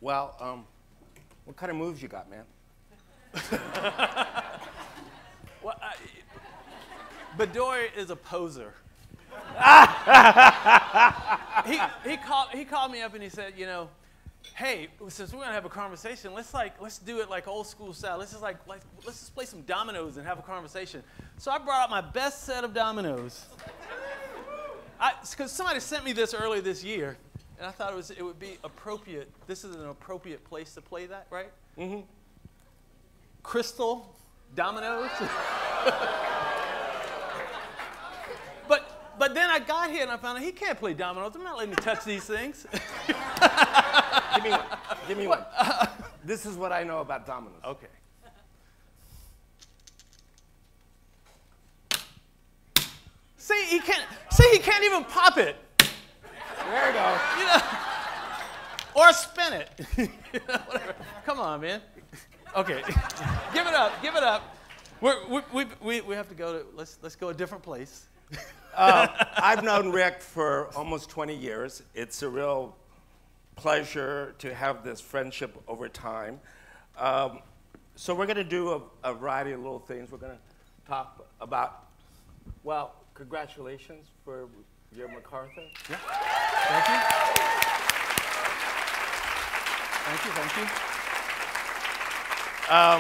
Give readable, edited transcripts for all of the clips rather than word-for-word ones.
Well, what kind of moves you got, man? Well, Bedoya is a poser. he called me up and he said, you know, hey, since we're gonna have a conversation, let's do it like old school style. Let's just play some dominoes and have a conversation. So I brought out my best set of dominoes. Because somebody sent me this earlier this year, and I thought it would be appropriate. This is an appropriate place to play that, right? Mm-hmm. Crystal dominoes. But then I got here and I found out he can't play dominoes. I'm not letting him touch these things. Give me one. Give me one. This is what I know about dominoes. Okay. See, he can't even pop it. There you go. You know, or spin it. You know, whatever. Come on, man. Okay. Give it up. Give it up. We have to go to, let's go a different place. I've known Rick for almost 20 years. It's a real pleasure to have this friendship over time. So we're going to do a variety of little things. We're going to talk about, well, congratulations for your MacArthur. Yeah. Thank you. Thank you, thank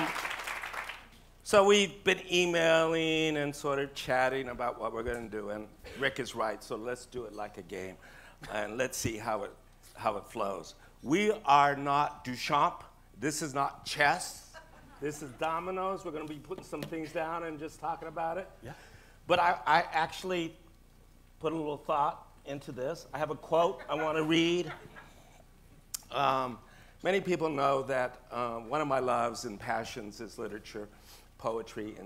you. So we've been emailing and sort of chatting about what we're going to do, and Rick is right, so let's do it like a game, and let's see how it flows. We are not Duchamp. This is not chess. This is dominoes. We're going to be putting some things down and just talking about it. Yeah. But I actually put a little thought into this. I have a quote I want to read. Many people know that one of my loves and passions is literature, poetry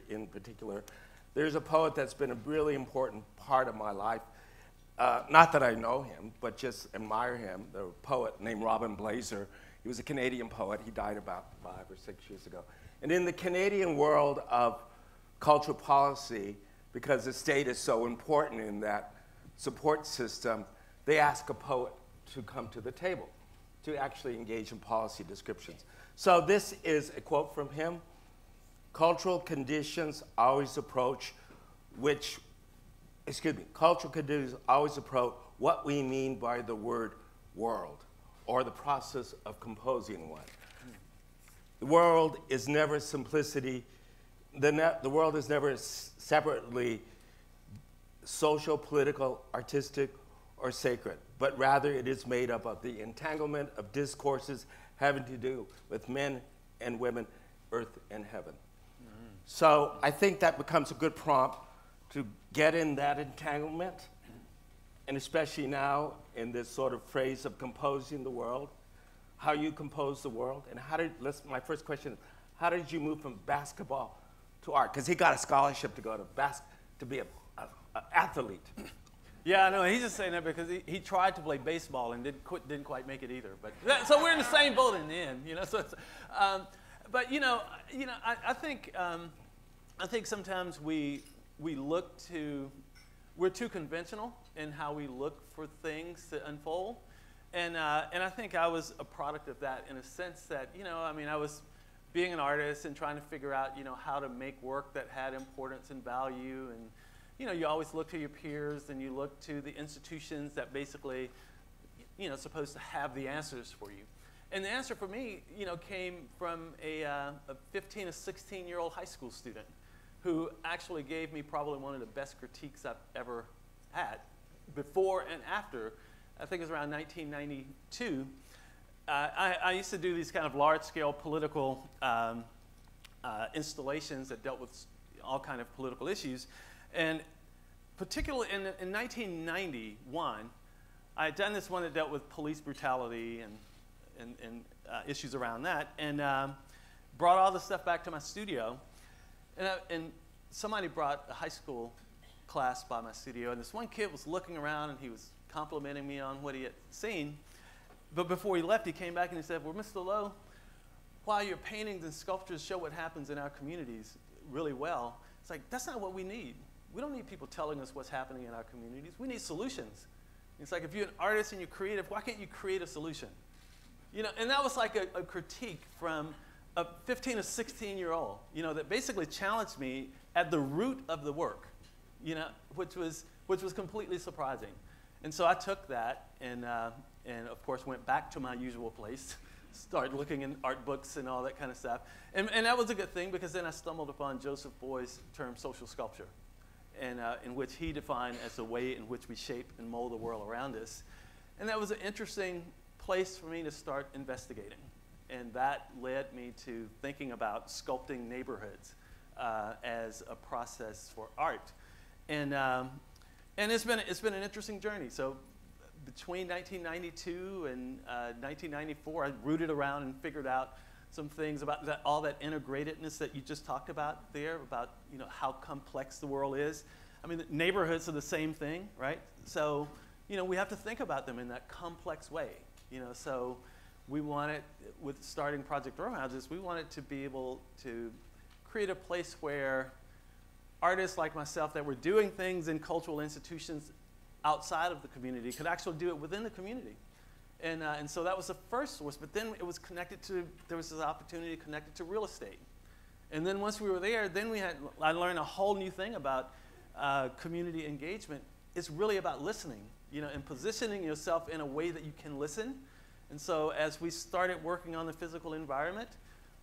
in particular. There's a poet that's been a really important part of my life. Not that I know him, but just admire him, the poet named Robin Blazer. He was a Canadian poet. He died about 5 or 6 years ago. And in the Canadian world of cultural policy, because the state is so important in that support system, they ask a poet to come to the table to actually engage in policy descriptions. So this is a quote from him. Cultural conditions always approach cultural conditions always approach what we mean by the word world, or the process of composing one. The world is never simplicity. The world is never separately social, political, artistic, or sacred, but rather it is made up of the entanglement of discourses having to do with men and women, earth and heaven. Mm-hmm. So I think that becomes a good prompt to get in that entanglement, and especially now in this sort of phrase of composing the world, how you compose the world, and my first question is, how did you move from basketball to art? Because he got a scholarship to go to be an athlete. Yeah, I know. He's just saying that because he tried to play baseball and didn't quite make it either. But so we're in the same boat in the end, you know. So, but I think sometimes we're too conventional in how we look for things to unfold, and I think I was a product of that in a sense that I was being an artist and trying to figure out how to make work that had importance and value, and you always look to your peers and you look to the institutions that basically, supposed to have the answers for you. And the answer for me, came from a 15 or 16-year-old high school student who actually gave me probably one of the best critiques I've ever had before and after. I think it was around 1992. I used to do these kind of large-scale political installations that dealt with all kind of political issues. And particularly in 1991, I had done this one that dealt with police brutality and issues around that, and brought all the stuff back to my studio. And somebody brought a high school class by my studio, and this one kid was looking around and he was complimenting me on what he had seen. But before he left, he came back and he said, well, Mr. Lowe, while your paintings and sculptures show what happens in our communities really well, it's like, that's not what we need. We don't need people telling us what's happening in our communities. We need solutions. It's like, if you're an artist and you're creative, why can't you create a solution? You know, and that was like a critique from a 15 or 16-year-old, you know, that basically challenged me at the root of the work, you know, which was completely surprising. And so I took that and of course went back to my usual place, started looking in art books and all that kind of stuff. And that was a good thing, because then I stumbled upon Joseph Boy's term social sculpture, and in which he defined as the way in which we shape and mold the world around us. And that was an interesting place for me to start investigating. And that led me to thinking about sculpting neighborhoods as a process for art. And it's been an interesting journey. So between 1992 and 1994, I rooted around and figured out some things about all that integratedness that you just talked about there, about, you know, how complex the world is. I mean, the neighborhoods are the same thing, right? So, you know, we have to think about them in that complex way. You know, so we wanted, with starting Project Row Houses, we wanted to be able to create a place where artists like myself that were doing things in cultural institutions outside of the community could actually do it within the community. And so that was the first source, but then it was connected to, there was this opportunity connected to real estate. And then once we were there, then I learned a whole new thing about community engagement. It's really about listening, you know, and positioning yourself in a way that you can listen. And so as we started working on the physical environment,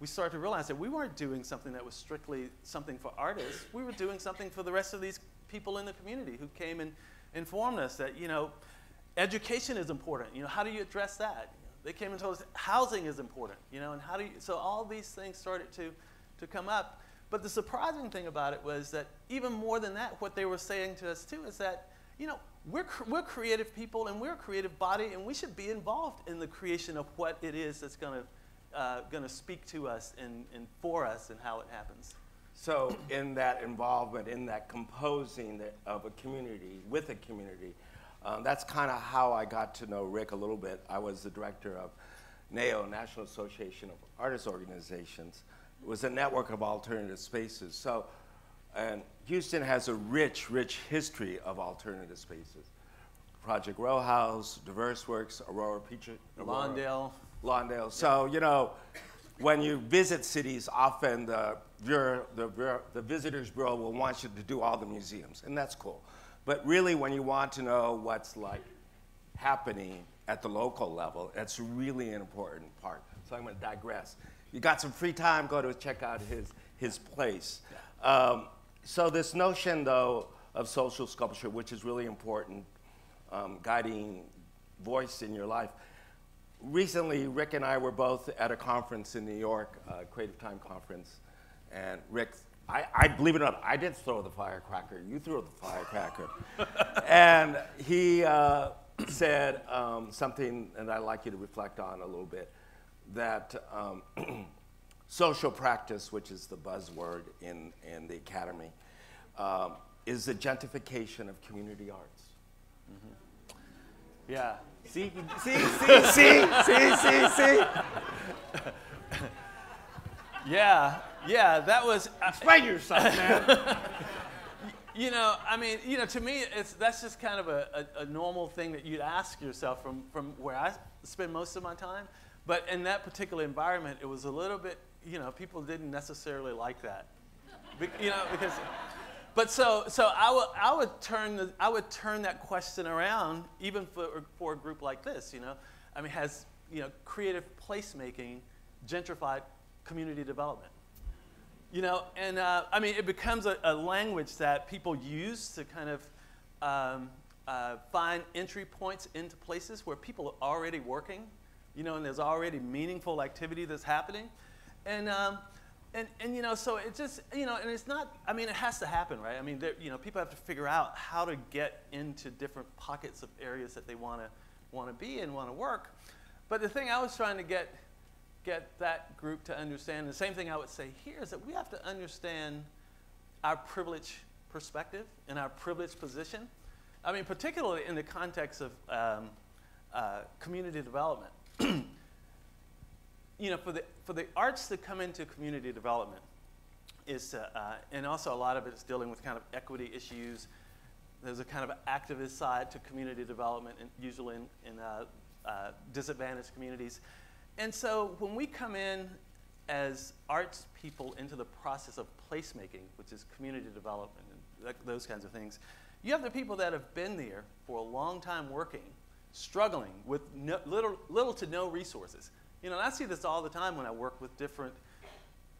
we started to realize that we weren't doing something that was strictly something for artists. We were doing something for the rest of these people in the community who came and informed us that, you know, education is important. You know, how do you address that? They came and told us housing is important, you know, and how do you, so all these things started to come up. But the surprising thing about it was that even more than that, what they were saying to us too is that, you know, we're creative people and we're a creative body, and we should be involved in the creation of what it is that's gonna speak to us and for us and how it happens. So in that involvement, in that composing of a community, with a community, that's kind of how I got to know Rick a little bit. I was the director of NAO, National Association of Artists Organizations. It was a network of alternative spaces. So, and Houston has a rich, rich history of alternative spaces. Project Row House, Diverse Works, Aurora, Lawndale. Lawndale. So, you know, when you visit cities, often the Visitors Bureau will want you to do all the museums, and that's cool. But really, when you want to know what's like happening at the local level, that's really an important part. So I'm going to digress. You got some free time, go to check out his place. So this notion, though, of social sculpture, which is really important, guiding voice in your life. Recently, Rick and I were both at a conference in New York, Creative Time Conference, and Rick, I believe it or not, I did throw the firecracker. You threw the firecracker. And he said something, and I'd like you to reflect on a little bit, that social practice, which is the buzzword in the academy, is the gentrification of community arts. Mm-hmm. Yeah. See? Yeah, that was... Explain yourself, man. You know, I mean, you know, to me, that's just kind of a normal thing that you'd ask yourself from where I spend most of my time. But in that particular environment, it was a little bit, you know, people didn't necessarily like that. You know, because... But so I would turn that question around, even for a group like this. You know, I mean, has, you know, creative placemaking gentrified community development? You know, and I mean, it becomes a language that people use to kind of find entry points into places where people are already working. You know, and there's already meaningful activity that's happening, and you know, so it just, you know, and it's not, I mean, it has to happen, right? I mean, you know, people have to figure out how to get into different pockets of areas that they want to be and want to work. But the thing I was trying to get that group to understand, the same thing I would say here, is that we have to understand our privileged perspective and our privileged position. I mean, particularly in the context of community development. You know, for the arts to come into community development is, and also a lot of it is dealing with kind of equity issues. There's a kind of activist side to community development, and usually in disadvantaged communities. And so when we come in as arts people into the process of placemaking, which is community development and those kinds of things, you have the people that have been there for a long time working, struggling with little to no resources. You know, and I see this all the time when I work with different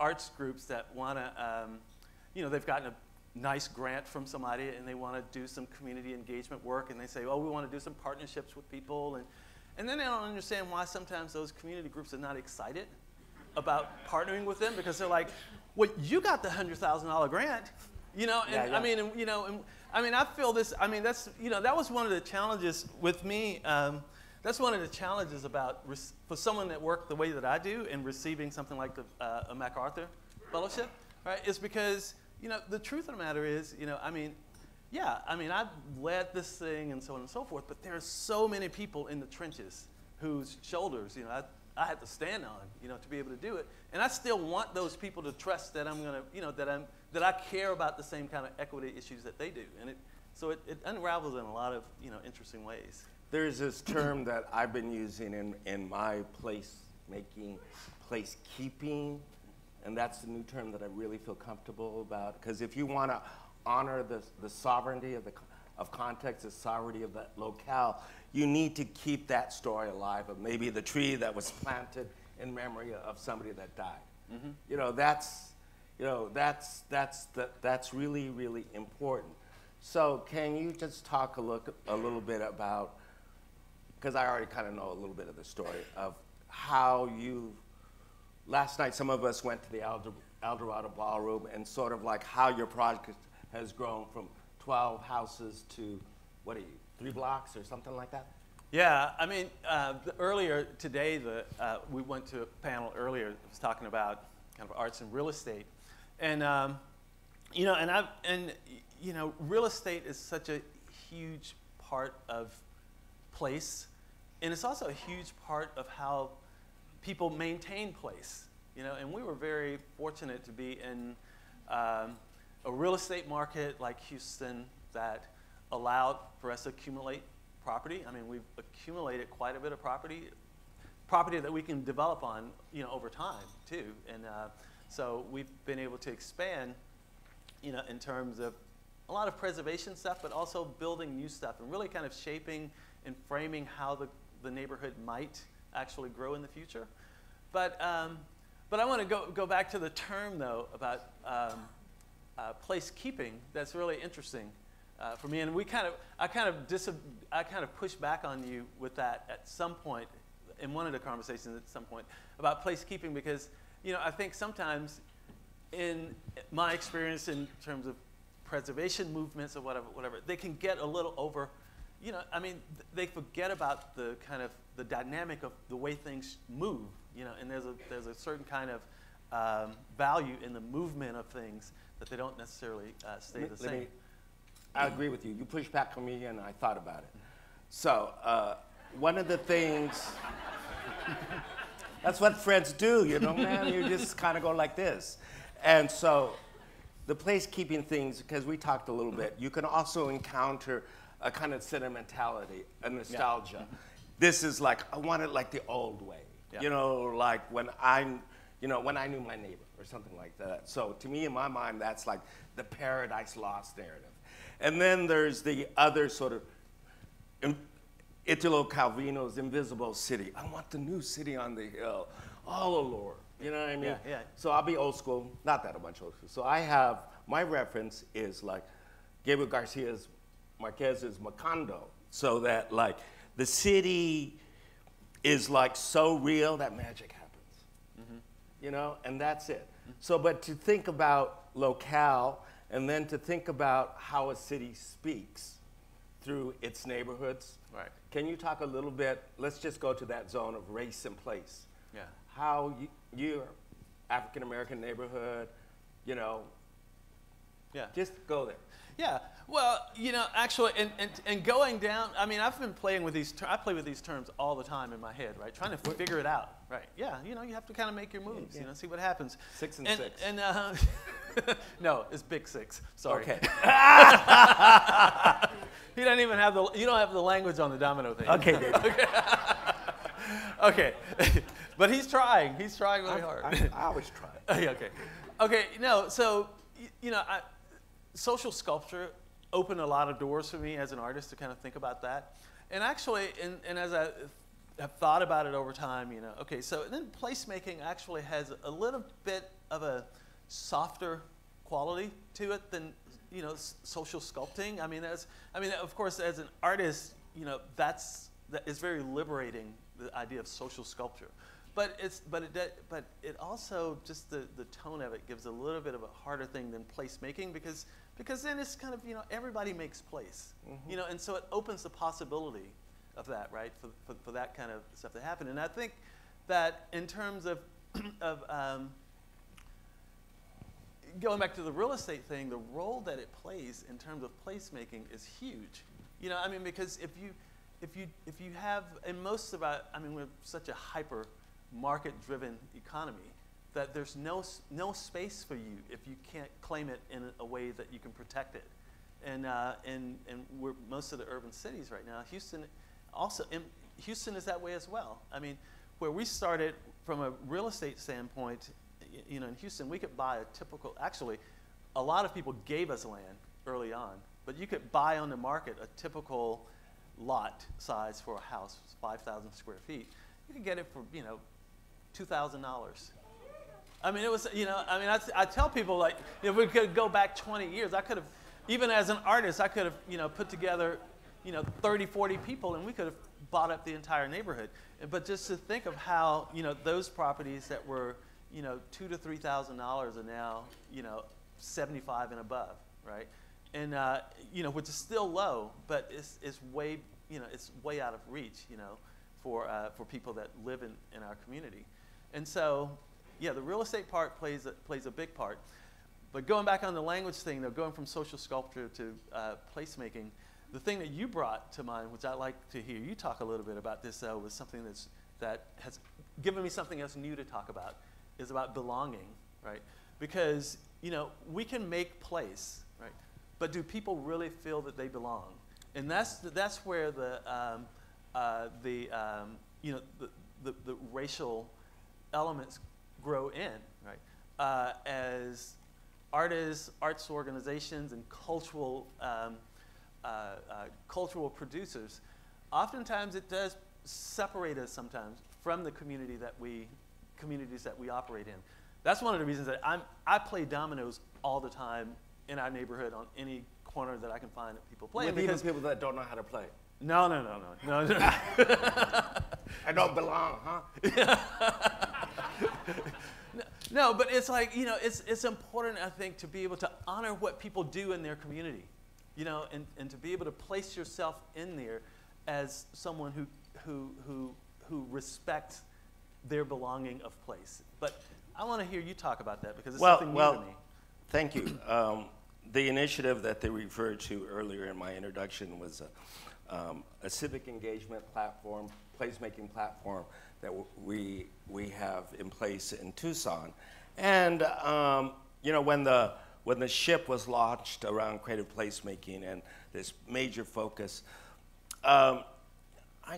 arts groups that want to, you know, they've gotten a nice grant from somebody and they want to do some community engagement work, and they say, oh, we want to do some partnerships with people, and then they don't understand why sometimes those community groups are not excited about partnering with them, because they're like, well, you got the $100,000 grant, you know, and yeah. I mean, and, you know, and, I mean, I feel this, I mean, that's, you know, that was one of the challenges with me. That's one of the challenges about, for someone that worked the way that I do and receiving something like a MacArthur Fellowship, right, is because, you know, the truth of the matter is, you know, I mean, yeah, I mean, I've led this thing and so on and so forth, but there are so many people in the trenches whose shoulders, you know, I had to stand on, you know, to be able to do it. And I still want those people to trust that I'm going to, you know, that I care about the same kind of equity issues that they do. And so it unravels in a lot of, you know, interesting ways. There's this term that I've been using in my placemaking, placekeeping, and that's the new term that I really feel comfortable about. Because if you want to honor the sovereignty of context, the sovereignty of that locale, you need to keep that story alive of maybe the tree that was planted in memory of somebody that died. Mm-hmm. You know, that's really, really important. So can you just talk a little bit about, because I already kind of know a little bit of the story of how you, last night some of us went to the Eldorado Ballroom, and sort of like how your project has grown from 12 houses to, what are you, 3 blocks or something like that? Yeah, I mean, earlier today, we went to a panel earlier that was talking about kind of arts and real estate. And, you know, you know, real estate is such a huge part of place, and it's also a huge part of how people maintain place, you know, and we were very fortunate to be in a real estate market like Houston that allowed for us to accumulate property. I mean, we've accumulated quite a bit of property that we can develop on, you know, over time too. And so we've been able to expand, you know, in terms of a lot of preservation stuff, but also building new stuff and really kind of shaping and framing how the neighborhood might actually grow in the future. But I want to go back to the term though about placekeeping. That's really interesting for me, and I kind of pushed back on you with that at some point in one of the conversations at some point about placekeeping, because, you know, I think sometimes in my experience in terms of preservation movements or whatever, they can get a little over, you know, I mean, they forget about the kind of the dynamic of the way things move, you know, and there's a certain kind of value in the movement of things that they don't necessarily stay the same. I agree with you. You pushed back on me, and I thought about it. So one of the things, that's what friends do, you know, man. You just kind of go like this. And so the placekeeping things, because we talked a little bit, you can also encounter a kind of sentimentality, a nostalgia. Yeah. This is like, I want it like the old way. Yeah. You know, like when I knew my neighbor or something like that. So to me, in my mind, that's like the Paradise Lost narrative. And then there's the other sort of Italo Calvino's Invisible City. I want the new city on the hill. Oh, Lord. You know what I mean? Yeah, yeah. So I'll be old school, not that much old school. So I have, my reference is like Gabriel Garcia Marquez's Macondo. So that like the city is like so real that magic happens. Mm-hmm. You know, and that's it. Mm-hmm. So, but to think about locale, and then to think about how a city speaks through its neighborhoods. Right. Can you talk a little bit, let's just go to that zone of race and place. Yeah. How your African-American neighborhood, you know, yeah, just go there. Yeah, well, you know, actually, and going down, I mean, I've been playing with these, I play with these terms all the time in my head, right? Trying to figure it out, right? Yeah, you know, you have to kind of make your moves, you know, see what happens. 6 and 6. And no, it's big 6, sorry. Okay. You don't even have you don't have the language on the domino thing. Okay, Dave. Okay. Okay, but he's trying. He's trying really hard. I always try. Okay, okay. No, so you know, social sculpture opened a lot of doors for me as an artist to kind of think about that. And actually, and as I have thought about it over time, you know, okay, so then placemaking actually has a little bit of a softer quality to it than, you know, social sculpting. I mean, of course, as an artist, you know, that is very liberating, the idea of social sculpture. But it also, just the tone of it gives a little bit of a harder thing than placemaking, because then it's kind of, you know, everybody makes place, you know, and so it opens the possibility of that, right, for that kind of stuff to happen. And I think that in terms of going back to the real estate thing, the role that it plays in terms of placemaking is huge. You know, I mean, because if you have, and most of our, I mean, we're such a hyper market-driven economy that there's no space for you if you can't claim it in a way that you can protect it. And we're most of the urban cities right now. Houston is that way as well. I mean, where we started from a real estate standpoint, you know, in Houston, we could buy a typical, actually, a lot of people gave us land early on, but you could buy on the market a typical lot size for a house, 5,000 square feet. You could get it for, you know, $2,000. I mean, it was, you know, I mean, I tell people, like, if we could go back 20 years, I could have, even as an artist, I could have, you know, put together, you know, 30, 40 people, and we could have bought up the entire neighborhood. But just to think of how, you know, those properties that were, you know, $2,000 to $3,000 are now, you know, 75 and above, right? And you know, which is still low, but it's way, you know, it's way out of reach, you know, for people that live in our community. And so, yeah, the real estate part plays a big part. But going back on the language thing, though, going from social sculpture to placemaking, the thing that you brought to mind, which I'd like to hear you talk a little bit about this, though, was something that has given me something else new to talk about, is about belonging, right? Because, you know, we can make place, right? But do people really feel that they belong? And that's where you know, the racial elements grow in, right? As artists, arts organizations, and cultural producers, oftentimes it does separate us sometimes from the communities that we operate in. That's one of the reasons that I play dominoes all the time in our neighborhood on any corner that I can find that people play. With even people that don't know how to play. No. I don't belong, huh? No, but it's like, you know, it's important, I think, to be able to honor what people do in their community, you know, and to be able to place yourself in there as someone who respects their belonging of place. But I want to hear you talk about that, because it's something new to me. Thank you. The initiative that they referred to earlier in my introduction was a civic engagement platform, placemaking platform that we have in place in Tucson. And you know, when the ship was launched around creative placemaking and this major focus, I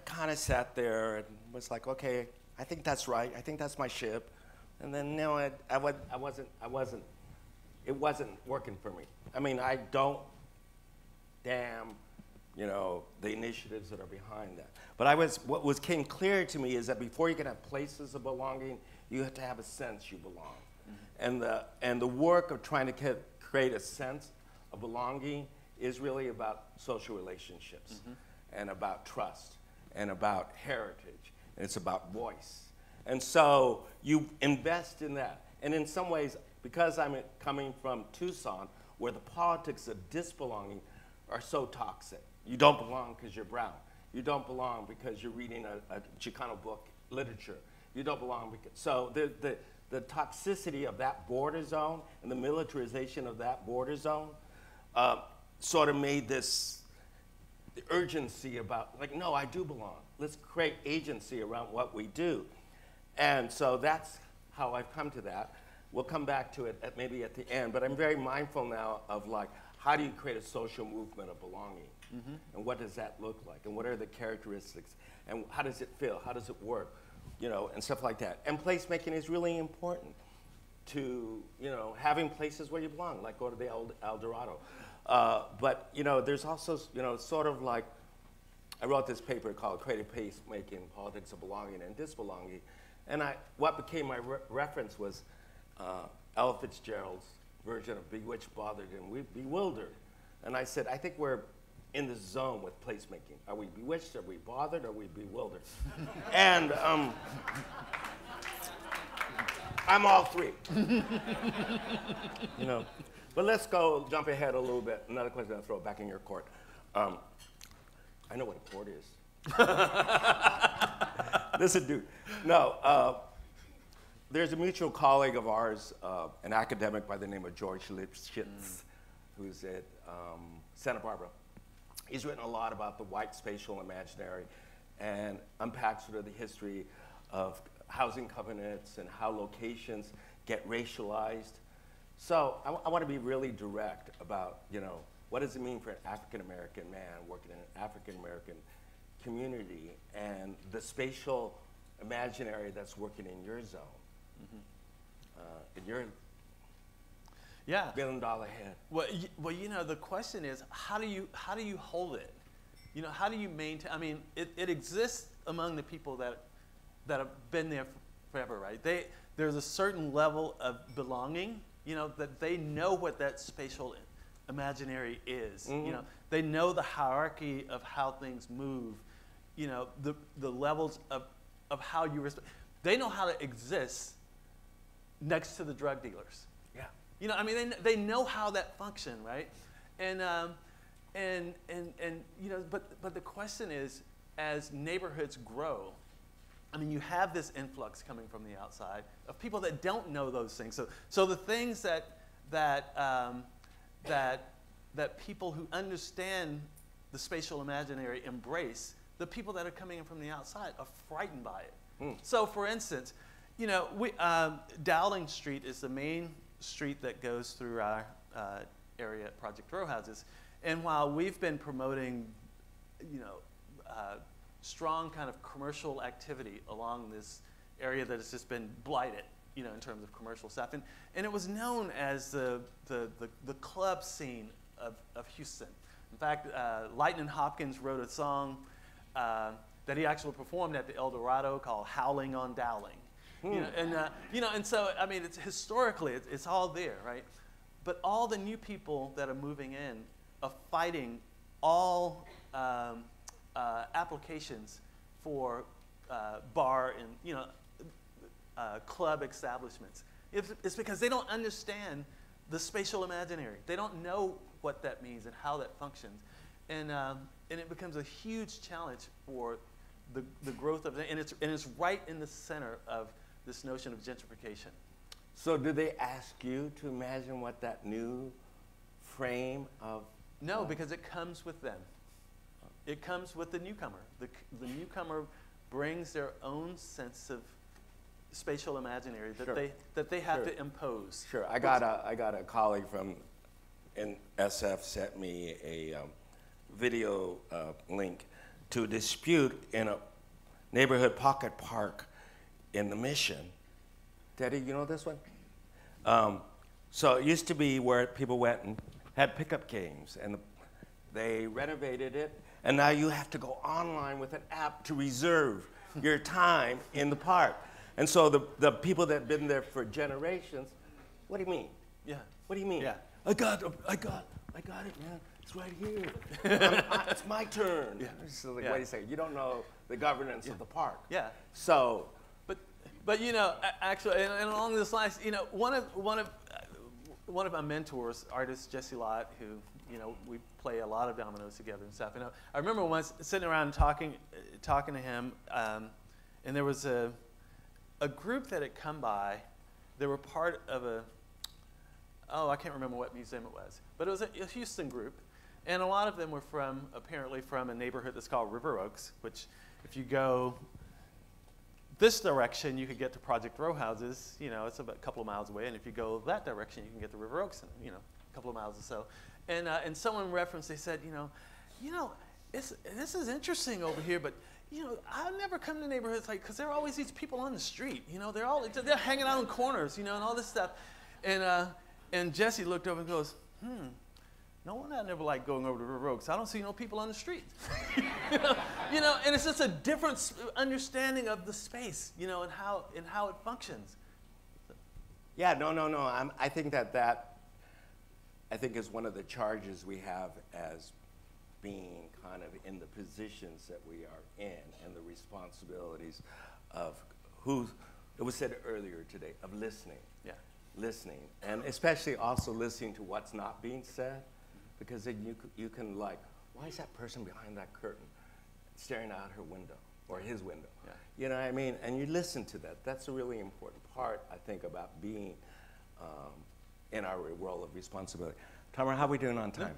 kind of sat there and was like, okay, I think that's right. I think that's my ship. And then, no, it wasn't working for me. I mean, I don't damn, you know, the initiatives that are behind that. But what came clear to me is that before you can have places of belonging, you have to have a sense you belong. Mm-hmm. And the work of trying to create a sense of belonging is really about social relationships, mm-hmm. and about trust, and about heritage, and it's about voice. And so you invest in that. And in some ways, because I'm coming from Tucson, where the politics of disbelonging are so toxic. You don't belong because you're brown. You don't belong because you're reading a Chicano book, literature. You don't belong because, so the toxicity of that border zone and the militarization of that border zone sort of made this the urgency about, like, no, I do belong. Let's create agency around what we do. And so that's how I've come to that. We'll come back to it maybe at the end, but I'm very mindful now of, like, how do you create a social movement of belonging? And what does that look like? And what are the characteristics? And how does it feel? How does it work? You know, and stuff like that. And placemaking is really important to, you know, having places where you belong, like go to the El Dorado. But, you know, there's also, you know, sort of like, I wrote this paper called Creative Placemaking, Politics of Belonging and Disbelonging. And what became my reference was Ella Fitzgerald's version of Bewitched, Bothered, and Bewildered. And I said, I think we're in the zone with placemaking. Are we bewitched? Are we bothered? Are we bewildered? And I'm all three. You know. But let's go jump ahead a little bit. Another question I'll throw it back in your court. I know what a court is. Listen, dude. No, there's a mutual colleague of ours, an academic by the name of George Lipschitz, who's at Santa Barbara. He's written a lot about the white spatial imaginary and unpacks sort of the history of housing covenants and how locations get racialized. So I want to be really direct about, you know, what does it mean for an African-American man working in an African-American community and the spatial imaginary that's working in your zone, in your billion-dollar head? Well, you know, the question is, how do you hold it? You know, how do you maintain? I mean, it exists among the people that have been there forever, right? There's a certain level of belonging, you know, that they know what that spatial imaginary is. You know, they know the hierarchy of how things move. You know, the levels of how you respect. They know how to exist next to the drug dealers. Yeah. You know, I mean, they know how that function, right? And you know, but the question is, as neighborhoods grow, I mean, you have this influx coming from the outside of people that don't know those things. So the things that people who understand the spatial imaginary embrace, the people that are coming in from the outside are frightened by it. So, for instance, you know, Dowling Street is the main street that goes through our area at Project Row Houses. And while we've been promoting, you know, strong kind of commercial activity along this area that has just been blighted, you know, in terms of commercial stuff, and it was known as the club scene of Houston. In fact, Lightnin' Hopkins wrote a song that he actually performed at the El Dorado called "Howling on Dowling." You know, and so I mean, it's historically it's all there, right? But all the new people that are moving in are fighting all applications for bar and, you know, club establishments. It's because they don't understand the spatial imaginary. They don't know what that means and how that functions, and it becomes a huge challenge for the growth of it. And it's right in the center of this notion of gentrification. So do they ask you to imagine what that new frame of? No, because it comes with them. It comes with the newcomer. The newcomer brings their own sense of spatial imaginary that they have to impose. Sure, I got a colleague from SF sent me a video link to a dispute in a neighborhood pocket park in the Mission. Daddy, you know this one? So it used to be where people went and had pickup games, and they renovated it, and now you have to go online with an app to reserve your time in the park. And so the people that have been there for generations, what do you mean? Yeah. What do you mean? Yeah. I got it, man. It's right here. It's my turn. Yeah. So like, what do you say? You don't know the governance of the park. Yeah. So, but you know, actually, and along this lines, you know, one of my mentors, artist Jesse Lott, who, you know, we play a lot of dominoes together and stuff. And I remember once sitting around talking to him, and there was a group that had come by. They were part of I can't remember what museum it was, but it was a Houston group, and a lot of them were apparently from a neighborhood that's called River Oaks, which, if you go this direction, you could get to Project Row Houses. You know, it's about a couple of miles away, and if you go that direction, you can get to River Oaks, you know, a couple of miles or so. And someone referenced, they said, you know, you know, this is interesting over here, but you know, I never come to neighborhoods like, because there are always these people on the street, you know, they're hanging out in corners, you know, and all this stuff. And Jesse looked over and goes, no wonder I never like going over the road, because I don't see no people on the street. you know, and it's just a different understanding of the space, you know, and how it functions. Yeah, no. I think that I think is one of the charges we have as being kind of in the positions that we are in, and the responsibilities of it was said earlier today, of listening. Yeah. Listening, and especially also listening to what's not being said, because then you can like, why is that person behind that curtain staring out her window or his window? Yeah. You know what I mean? And you listen to that. That's a really important part, I think, about being in our role of responsibility. Tamara, how are we doing on time?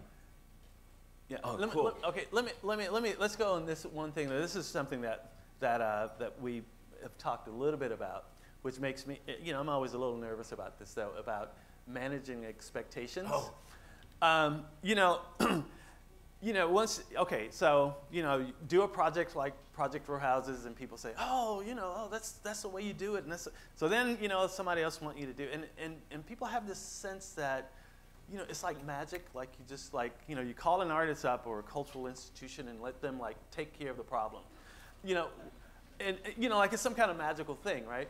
Yeah. Oh, cool. Let's go on this one thing. This is something that we have talked a little bit about, which makes me, you know, I'm always a little nervous about this, though, about managing expectations. Oh. You know, so, you know, you do a project like Project Row Houses, and people say, oh, you know, that's the way you do it. And so then, you know, somebody else wants you to do it. And people have this sense that, you know, it's like magic. Like you just like, you know, you call an artist up or a cultural institution and let them like take care of the problem. You know, and, you know, like it's some kind of magical thing, right?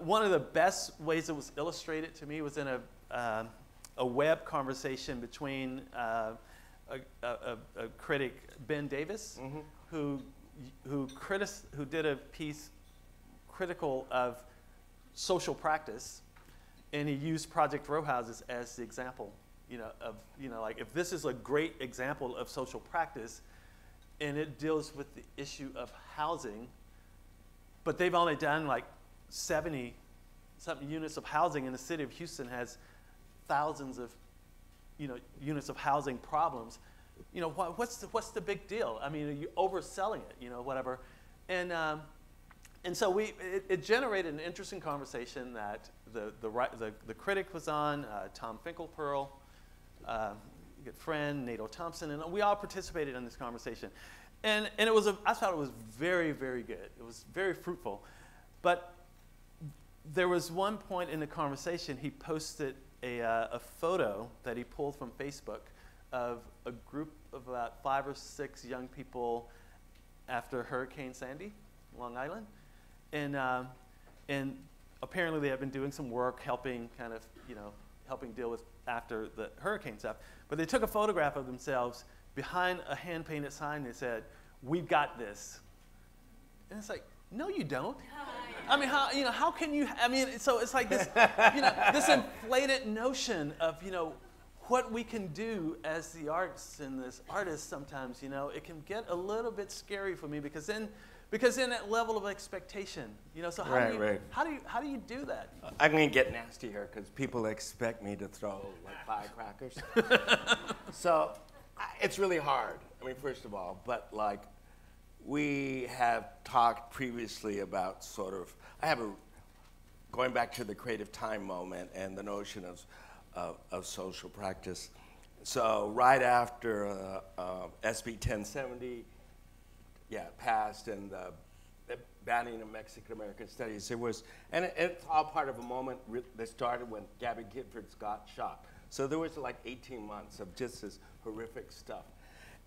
One of the best ways it was illustrated to me was in a web conversation between a critic, Ben Davis, who did a piece critical of social practice, and he used Project Row Houses as the example, you know, of, you know, like if this is a great example of social practice, and it deals with the issue of housing, but they've only done like 70-something units of housing, and the city of Houston has thousands of, you know, units of housing problems. You know, what's the big deal? I mean, are you overselling it? You know, whatever. And so it generated an interesting conversation that the critic was on, Tom Finkelpearl, a good friend, Nato Thompson, and we all participated in this conversation. And it was I thought it was very, very good. It was very fruitful. But there was one point in the conversation, he posted a photo that he pulled from Facebook of a group of about 5 or 6 young people after Hurricane Sandy, Long Island. And apparently they have been doing some work helping kind of, you know, helping deal with after the hurricane stuff. But they took a photograph of themselves behind a hand-painted sign that said, "We've got this." And it's like, no, you don't. I mean, how can you, I mean, so it's like this, you know, this inflated notion of, you know, what we can do as the arts and as artists sometimes, you know, it can get a little bit scary for me because then that level of expectation, you know, so how do you do that? I'm going to get nasty here because people expect me to throw like firecrackers. So it's really hard. I mean, first of all, but like we have talked previously about sort of, going back to the creative time moment and the notion of social practice. So right after SB 1070, passed, and the banning of Mexican American studies, there was, and it's all part of a moment that started when Gabby Giffords got shot. So there was like 18 months of just this horrific stuff.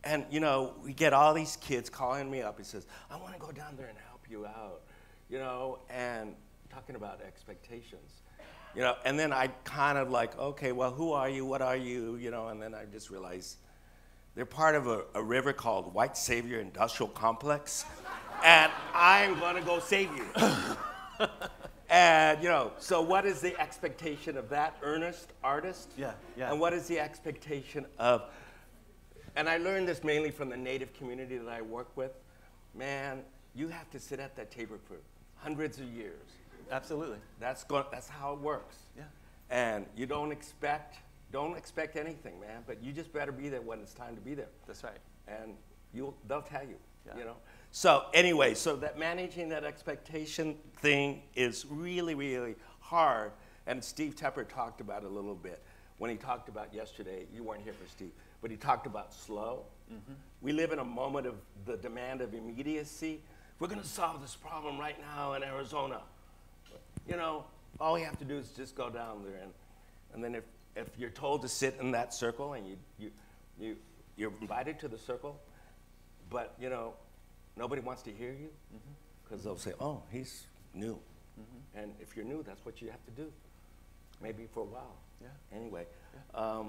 And you know, we get all these kids calling me up. He says, "I want to go down there and help you out," you know, and talking about expectations. You know, and then I kind of like, okay, well, who are you? What are you? You know, and then I just realized they're part of a river called White Savior Industrial Complex, and I'm gonna go save you. And you know, so what is the expectation of that earnest artist? Yeah. And what is the expectation of? And I learned this mainly from the Native community that I work with. Man, you have to sit at that table for hundreds of years. Absolutely. That's how it works. Yeah. And you don't expect anything, man. But you just better be there when it's time to be there. That's right. And they'll tell you, you know. So anyway, so that managing that expectation thing is really, really hard. And Steve Tepper talked about it a little bit when he talked about yesterday. You weren't here for Steve, but he talked about slow We live in a moment of the demand of immediacy. We're going to solve this problem right now in Arizona. You know, all we have to do is just go down there. And then if you're told to sit in that circle and you're invited to the circle, but, you know, nobody wants to hear you because they'll say, oh, he's new. And if you're new, that's what you have to do, maybe for a while. Yeah. Anyway. Yeah.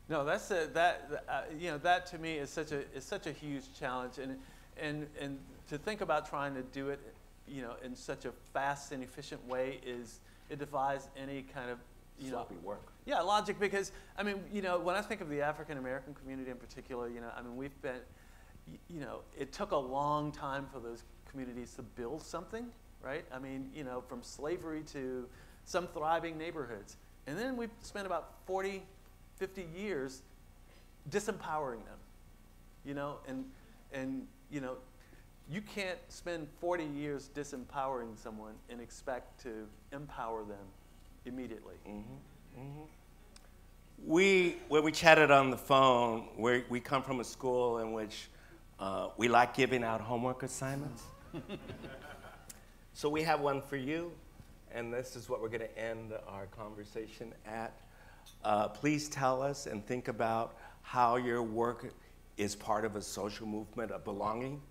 No, that's you know, that to me is such a huge challenge, and to think about trying to do it, you know, in such a fast and efficient way it defies any kind of sloppy work. Yeah, logic, because I mean, you know, when I think of the African American community in particular, you know, I mean, we've been, you know, it took a long time for those communities to build something, right? I mean, you know, from slavery to some thriving neighborhoods, and then we've spent about 40, 50 years disempowering them, you know, and you know, you can't spend 40 years disempowering someone and expect to empower them immediately. When we chatted on the phone, we come from a school in which we like giving out homework assignments. So we have one for you, and this is what we're going to end our conversation at. Please tell us and think about how your work is part of a social movement of belonging,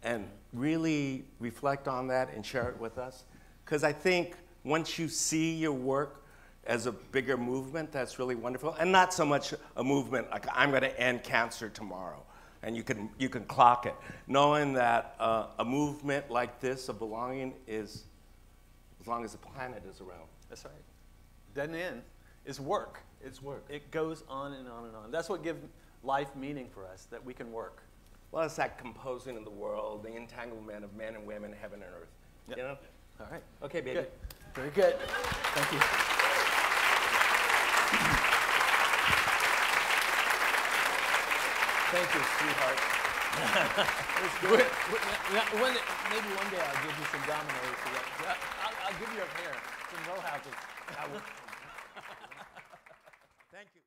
and really reflect on that and share it with us. Because I think once you see your work as a bigger movement, that's really wonderful. And not so much a movement like I'm going to end cancer tomorrow, and you can clock it. Knowing that a movement like this of belonging is as long as the planet is around. That's right. Doesn't end. It's work. It's work. It goes on and on and on. That's what gives life meaning for us, that we can work. Well, it's that composing of the world, the entanglement of men and women, heaven and earth. Yep. You know? All right. Okay, baby. Good. Very good. Thank you. Thank you, sweetheart. Maybe one day I'll give you some dominoes. I'll give you a pair, some row houses. Thank you.